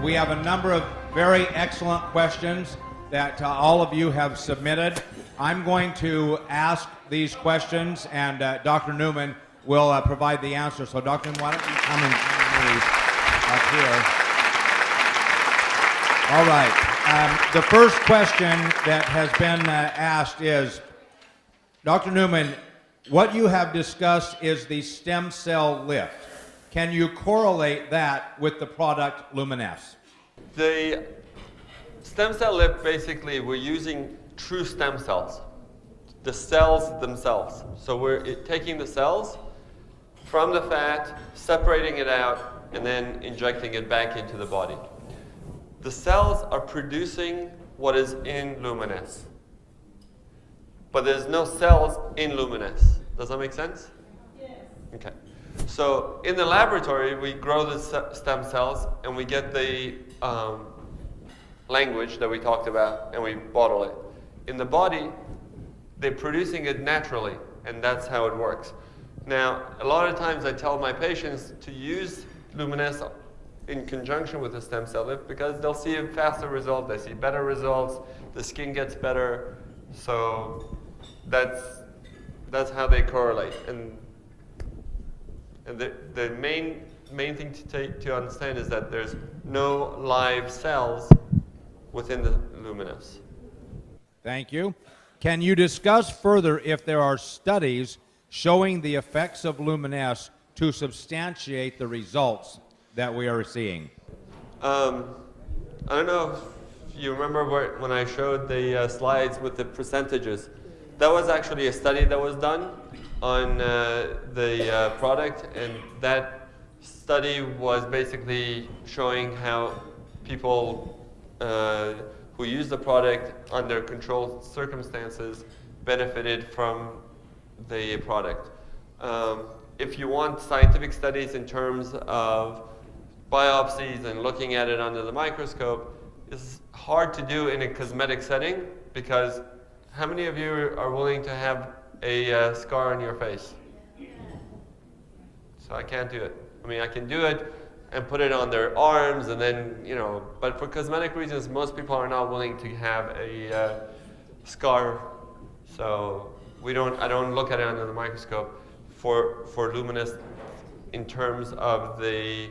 we have a number of very excellent questions that all of you have submitted. I'm going to ask these questions, and Dr. Newman will provide the answer. So, Dr. Newman, why don't you come and please up here? All right. The first question that has been asked is, Dr. Newman, what you have discussed is the stem cell lift. Can you correlate that with the product Luminesce? The stem cell lift, basically, we're using true stem cells, the cells themselves. So we're taking the cells from the fat, separating it out, and then injecting it back into the body. The cells are producing what is in Luminesce, but there's no cells in Luminesce. Does that make sense? Yes. Okay. So in the laboratory, we grow the stem cells, and we get the language that we talked about, and we bottle it. In the body, they're producing it naturally, and that's how it works. Now, a lot of times I tell my patients to use Luminesce in conjunction with the stem cell lift because they'll see a faster result, they see better results, the skin gets better, so that's how they correlate. And the main thing to understand is that there's no live cells within the Luminesce. Thank you. Can you discuss further if there are studies showing the effects of Luminesce to substantiate the results that we are seeing? I don't know if you remember when I showed the slides with the percentages. That was actually a study that was done on the product, and that study was basically showing how people who use the product under controlled circumstances benefited from the product. If you want scientific studies in terms of biopsies and looking at it under the microscope, it's hard to do in a cosmetic setting because how many of you are willing to have a scar on your face? So I can't do it. I mean, I can do it and put it on their arms and then, but for cosmetic reasons, most people are not willing to have a scar. So I don't look at it under the microscope for Luminesce in terms of the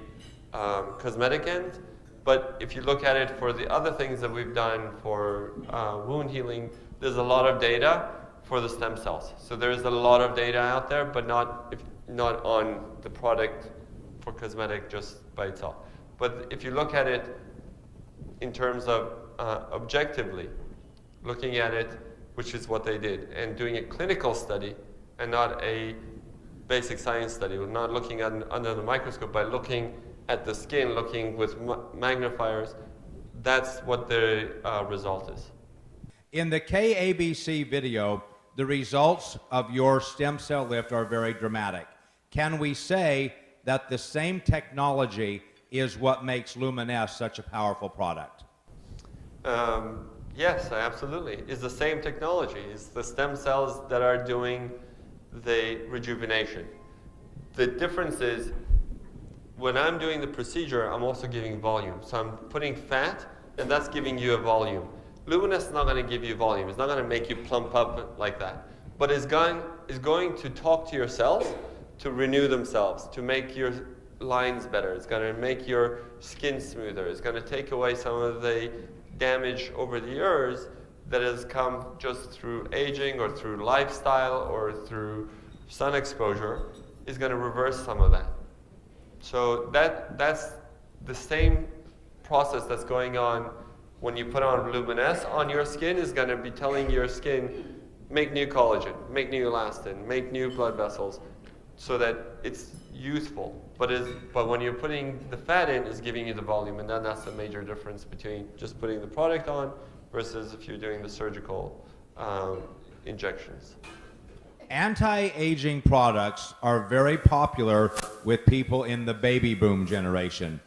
cosmetic end. But if you look at it for the other things that we've done for wound healing, there's a lot of data for the stem cells. So there's a lot of data out there, but not on the product for cosmetic just by itself. But if you look at it in terms of objectively, looking at it, which is what they did, and doing a clinical study and not a basic science study, we're not looking under the microscope, by looking at the skin, looking with magnifiers, that's what the result is. In the KABC video, the results of your stem cell lift are very dramatic. Can we say that the same technology is what makes Luminesce such a powerful product? Yes, absolutely. It's the same technology. It's the stem cells that are doing the rejuvenation. The difference is when I'm doing the procedure, I'm also giving volume. So I'm putting fat, and that's giving you a volume. Luminesce is not going to give you volume. It's not going to make you plump up like that. But it's going to talk to your cells to renew themselves, to make your lines better. It's going to make your skin smoother. It's going to take away some of the damage over the years that has come just through aging or through lifestyle or through sun exposure. Is going to reverse some of that. So that's the same process that's going on when you put on Luminesce on your skin. Is going to be telling your skin, make new collagen, make new elastin, make new blood vessels, so that it's youthful. But when you're putting the fat in, it's giving you the volume, and then that's the major difference between just putting the product on versus if you're doing the surgical injections. Anti-aging products are very popular with people in the baby boom generation.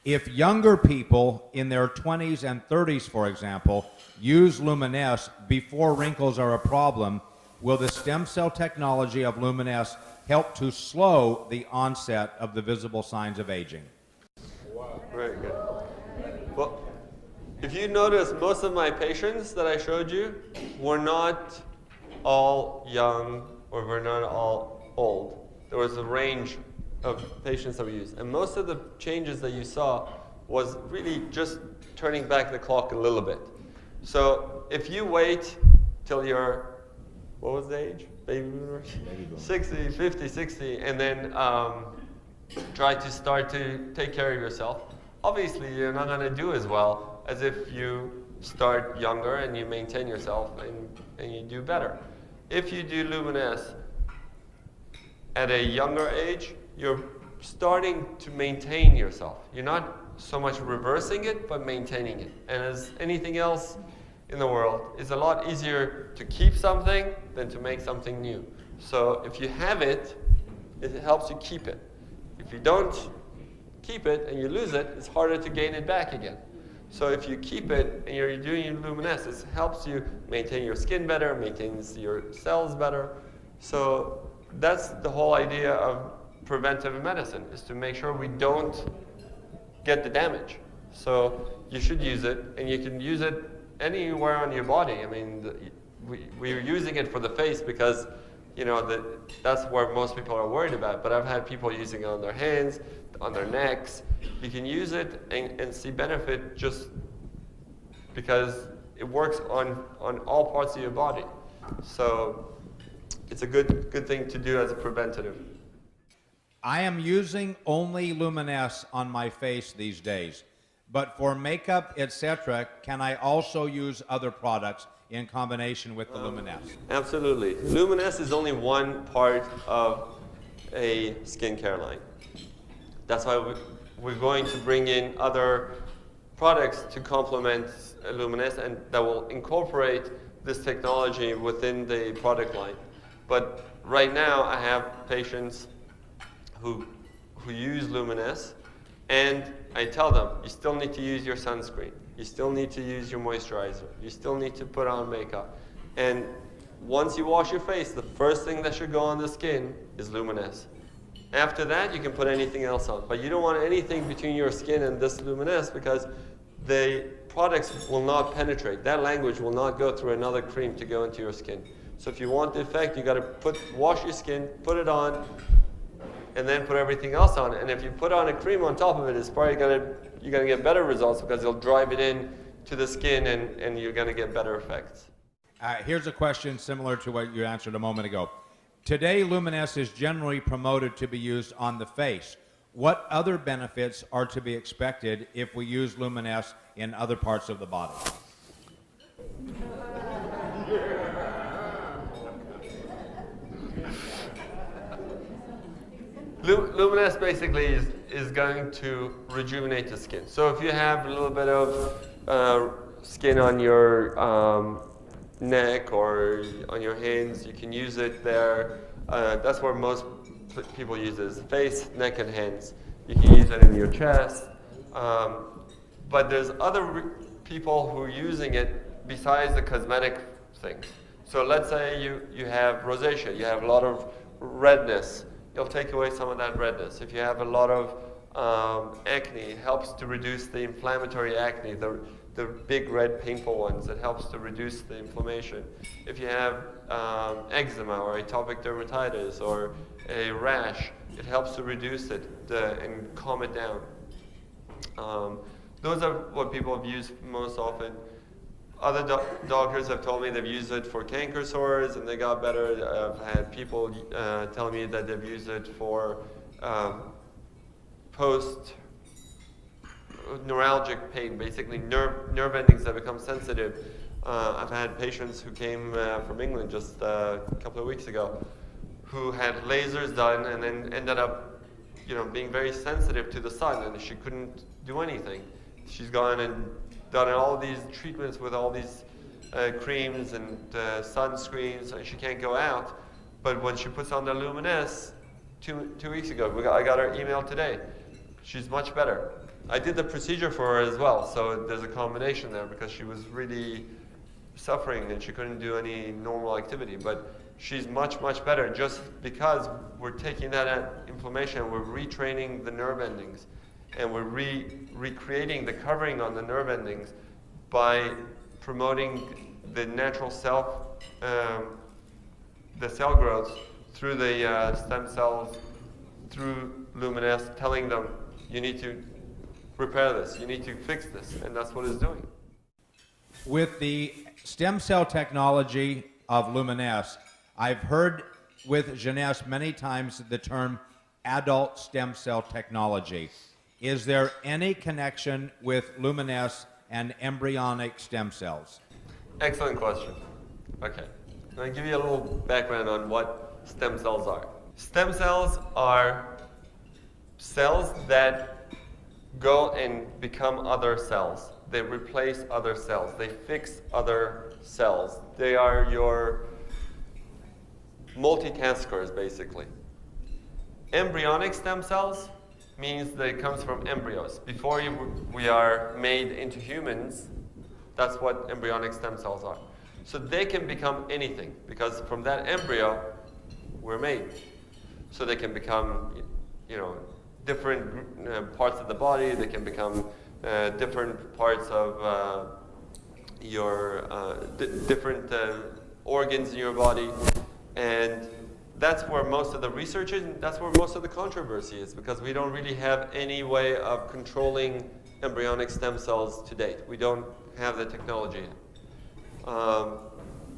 If younger people in their 20s and 30s, for example, use Luminesce before wrinkles are a problem, will the stem cell technology of Luminesce help to slow the onset of the visible signs of aging? Wow. Very good. if you notice, most of my patients that I showed you were not all young or were not all old. There was a range of patients that we used. And most of the changes that you saw was really just turning back the clock a little bit. So if you wait till you're, what was the age? Baby boomers? 60, 50, 60, and then try to start to take care of yourself. Obviously, you're not going to do as well as if you start younger and you maintain yourself and you do better. If you do Luminesse at a younger age, you're starting to maintain yourself. You're not so much reversing it, but maintaining it. And as anything else in the world, it's a lot easier to keep something than to make something new. So if you have it, it helps you keep it. If you don't keep it and you lose it, it's harder to gain it back again. So if you keep it and you're doing Luminesse, it helps you maintain your skin better, maintains your cells better. So that's the whole idea of preventive medicine, is to make sure we don't get the damage. So you should use it, and you can use it anywhere on your body. I mean, we're using it for the face because, you know, that's where most people are worried about. But I've had people using it on their hands, on their necks. You can use it and see benefit just because it works on all parts of your body. So it's a good thing to do as a preventative. I am using only Luminesse on my face these days, but for makeup, etc., can I also use other products in combination with the Luminesse? Absolutely. Luminesse is only one part of a skincare line. That's why we're going to bring in other products to complement Luminesse and that will incorporate this technology within the product line. But right now, I have patients who use Luminesse, and I tell them, you still need to use your sunscreen. You still need to use your moisturizer. You still need to put on makeup. And once you wash your face, the first thing that should go on the skin is Luminesse. After that, you can put anything else on. But you don't want anything between your skin and this Luminesse because the products will not penetrate. That language will not go through another cream to go into your skin. So if you want the effect, you got to wash your skin, put it on, and then put everything else on. And if you put on a cream on top of it, it's probably you're gonna get better results because it'll drive it in to the skin and you're gonna get better effects. Here's a question similar to what you answered a moment ago. Today, Luminesse is generally promoted to be used on the face. What other benefits are to be expected if we use Luminesse in other parts of the body? Luminesse basically is going to rejuvenate the skin. So if you have a little bit of skin on your neck or on your hands, you can use it there. That's where most people use it, is face, neck, and hands. You can use it in your chest. But there's other people who are using it besides the cosmetic things. So let's say you have rosacea, you have a lot of redness. It'll take away some of that redness. If you have a lot of acne, it helps to reduce the inflammatory acne, the big red painful ones. It helps to reduce the inflammation. If you have eczema or atopic dermatitis or a rash, it helps to reduce it and calm it down. Those are what people have used most often. Other doctors have told me they've used it for canker sores and they got better. I've had people tell me that they've used it for post-neuralgic pain, basically nerve endings that become sensitive. I've had patients who came from England just a couple of weeks ago who had lasers done and then ended up, being very sensitive to the sun, and she couldn't do anything. She's gone and done all these treatments with all these creams and sunscreens, and she can't go out. But when she puts on the Luminesse, two weeks ago, I got her email today. She's much better. I did the procedure for her as well, so there's a combination there because she was really suffering and she couldn't do any normal activity. But she's much, much better just because we're taking that inflammation, we're retraining the nerve endings, and we're recreating the covering on the nerve endings by promoting the natural the cell growth through the stem cells, through LUMINESCE, telling them, you need to repair this, you need to fix this, and that's what it's doing. With the stem cell technology of LUMINESCE, I've heard with Jeunesse many times the term adult stem cell technology. Is there any connection with LUMINESCE and embryonic stem cells? Excellent question. Okay, I'll give you a little background on what stem cells are. Stem cells are cells that go and become other cells. They replace other cells. They fix other cells. They are your multitaskers, basically. Embryonic stem cells means that it comes from embryos. Before we are made into humans, that's what embryonic stem cells are. So they can become anything, because from that embryo, we're made. So they can become, different parts of the body. They can become different parts of your different organs in your body, and that's where most of the research is, and that's where most of the controversy is, because we don't really have any way of controlling embryonic stem cells to date. We don't have the technology yet.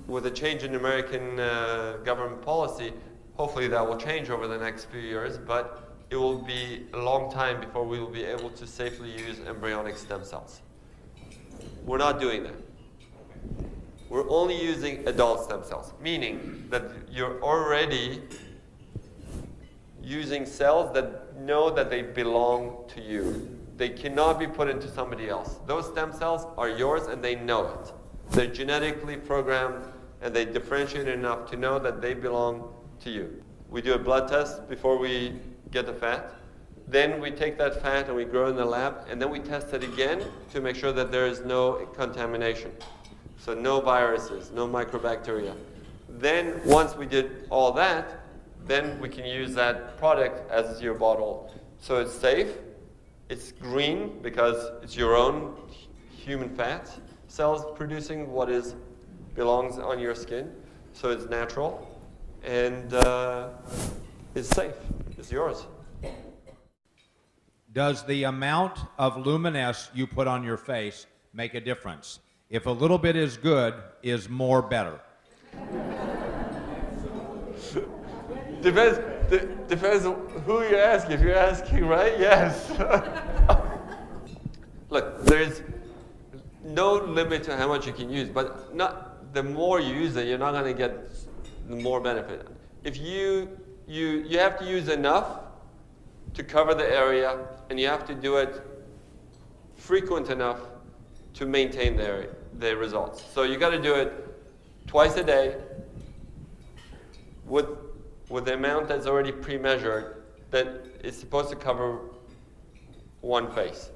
With a change in American government policy, hopefully that will change over the next few years, but it will be a long time before we will be able to safely use embryonic stem cells. We're not doing that. We're only using adult stem cells, meaning that you're already using cells that know that they belong to you. They cannot be put into somebody else. Those stem cells are yours and they know it. They're genetically programmed and they differentiate enough to know that they belong to you. We do a blood test before we get the fat. Then we take that fat and we grow it in the lab, and then we test it again to make sure that there is no contamination. So no viruses, no microbacteria. Then once we did all that, then we can use that product as your bottle. So it's safe, it's green because it's your own human fat cells producing what belongs on your skin. So it's natural, and it's safe, it's yours. Does the amount of LUMINESCE you put on your face make a difference? If a little bit is good, is more better? Depends who you're asking. If you're asking, right? Yes. Look, there's no limit to how much you can use, but the more you use it, you're not going to get the more benefit. If you have to use enough to cover the area, and you have to do it frequent enough to maintain the results. So you got to do it twice a day with the amount that's already pre-measured that is supposed to cover one face.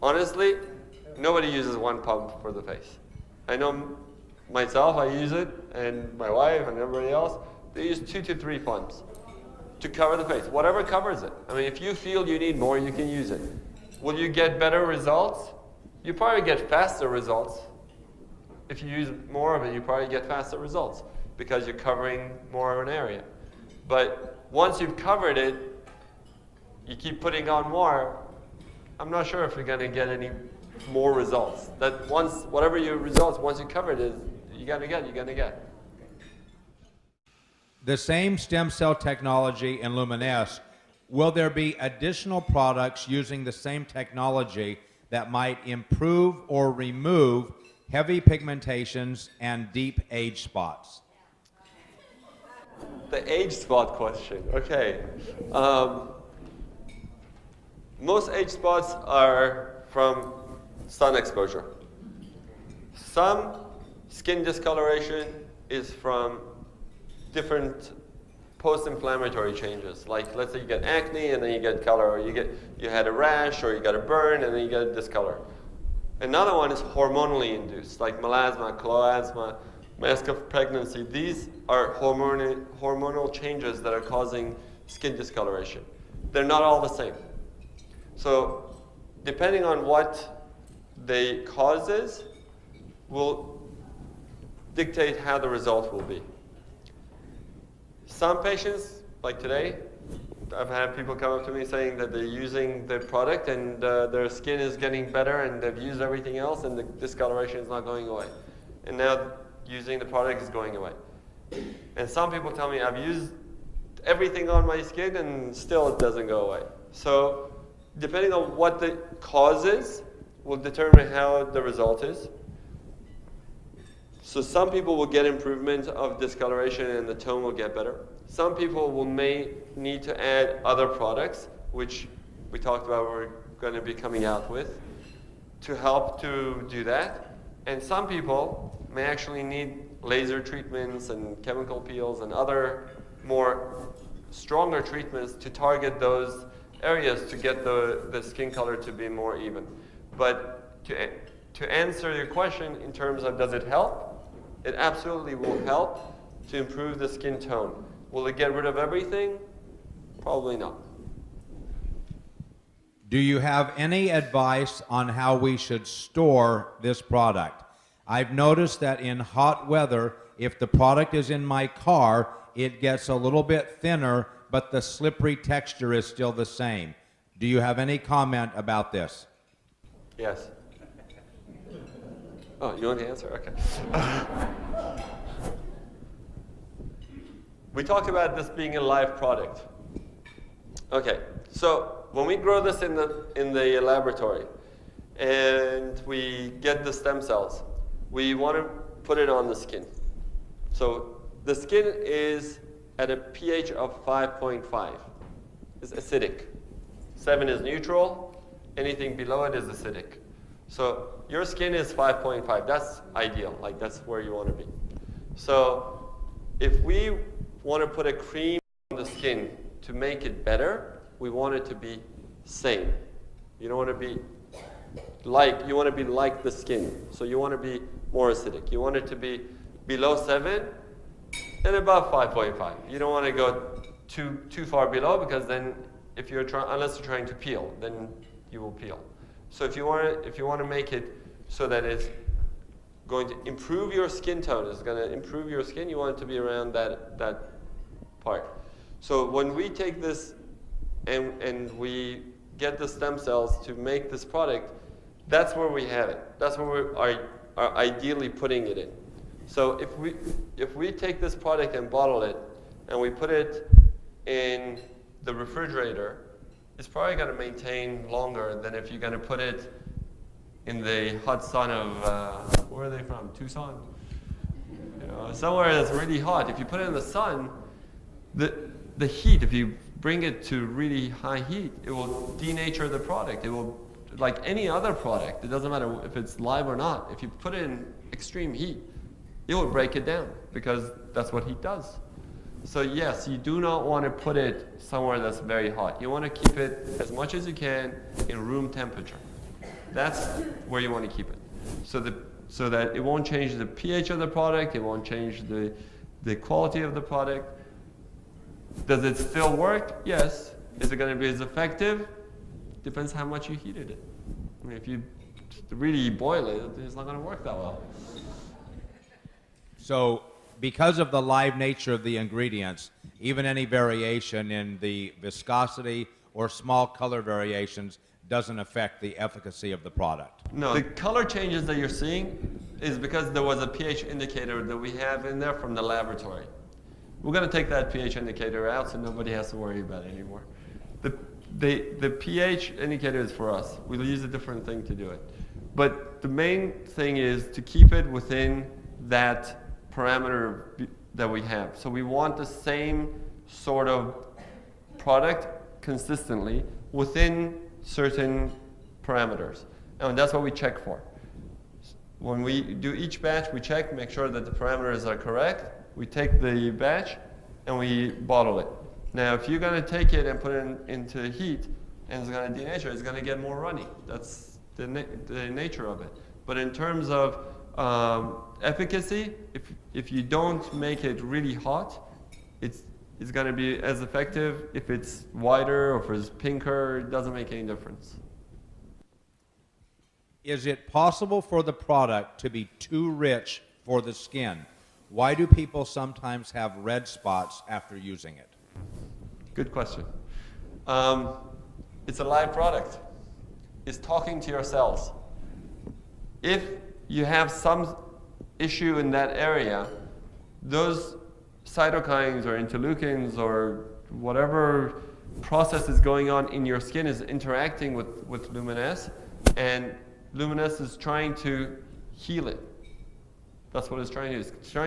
Honestly, nobody uses one pump for the face. I know myself, I use it, and my wife and everybody else, they use 2 to 3 pumps to cover the face, whatever covers it. I mean, if you feel you need more, you can use it. Will you get better results? You probably get faster results. If you use more of it, you probably get faster results because you're covering more of an area. But once you've covered it, you keep putting on more, I'm not sure if you're going to get any more results. That whatever your results, once you cover it, you're going to get. The same stem cell technology in LUMINESCE, will there be additional products using the same technology that might improve or remove heavy pigmentations and deep age spots? The age spot question, okay. Most age spots are from sun exposure. Some skin discoloration is from different post-inflammatory changes. Like, let's say you get acne and then you get color, or you had a rash, or you got a burn and then you get a discolor. Another one is hormonally induced, like melasma, chloasma, mask of pregnancy. These are hormonal changes that are causing skin discoloration. They're not all the same. So depending on what the cause is, will dictate how the result will be. Some patients, like today, I've had people come up to me saying that they're using the product and their skin is getting better and they've used everything else and the discoloration is not going away. And now using the product is going away. And some people tell me I've used everything on my skin and still it doesn't go away. So depending on what the cause is will determine how the result is. So some people will get improvement of discoloration and the tone will get better. Some people may need to add other products, which we talked about we're going to be coming out with, to help to do that. And some people may actually need laser treatments and chemical peels and other more stronger treatments to target those areas to get the skin color to be more even. But to answer your question in terms of does it help, it absolutely will help to improve the skin tone. Will it get rid of everything? Probably not. Do you have any advice on how we should store this product? I've noticed that in hot weather, if the product is in my car, it gets a little bit thinner, but the slippery texture is still the same. Do you have any comment about this? Yes. Oh, you want to answer? Okay. We talked about this being a live product. Okay, so when we grow this in the laboratory and we get the stem cells, we want to put it on the skin. So the skin is at a pH of 5.5. It's acidic. 7 is neutral. Anything below it is acidic. So your skin is 5.5. That's ideal. Like that's where you want to be. So if we want to put a cream on the skin to make it better, we want it to be same. You don't want to be like, you want to be like the skin. So you want to be more acidic. You want it to be below 7 and above 5.5. You don't want to go too far below because then if you're unless you're trying to peel, then you will peel. So if you want to make it so that it's going to improve your skin tone, it's going to improve your skin, you want it to be around that part. So when we take this and we get the stem cells to make this product, that's where we have it. That's where we are ideally putting it in. So if we take this product and bottle it and we put it in the refrigerator, it's probably going to maintain longer than if you're going to put it in the hot sun of, where are they from? Tucson? You know, somewhere that's really hot. If you put it in the sun, the heat, if you bring it to really high heat, it will denature the product. It will, like any other product, it doesn't matter if it's live or not. If you put it in extreme heat, it will break it down because that's what heat does. So yes, you do not want to put it somewhere that's very hot. You want to keep it as much as you can in room temperature. That's where you want to keep it. So that it won't change the pH of the product, it won't change the quality of the product. Does it still work? Yes. Is it going to be as effective? Depends how much you heated it. I mean, if you really boil it, it's not going to work that well. So because of the live nature of the ingredients, even any variation in the viscosity or small color variations doesn't affect the efficacy of the product. No, the color changes that you're seeing is because there was a pH indicator that we have in there from the laboratory. We're going to take that pH indicator out so nobody has to worry about it anymore. The pH indicator is for us. We'll use a different thing to do it. But the main thing is to keep it within that parameter that we have. So we want the same sort of product consistently within certain parameters. And that's what we check for. When we do each batch, we check, make sure that the parameters are correct. We take the batch and we bottle it. Now, if you're going to take it and put it into heat and it's going to denature, it's going to get more runny. That's the nature of it. But in terms of efficacy, if you don't make it really hot, it's going to be as effective. If it's whiter or if it's pinker, it doesn't make any difference. Is it possible for the product to be too rich for the skin? Why do people sometimes have red spots after using it? Good question. It's a live product. It's talking to your cells. If you have some issue in that area, those cytokines or interleukins or whatever process is going on in your skin is interacting with Luminesce, and Luminesce is trying to heal it. That's what it's trying to do. It's trying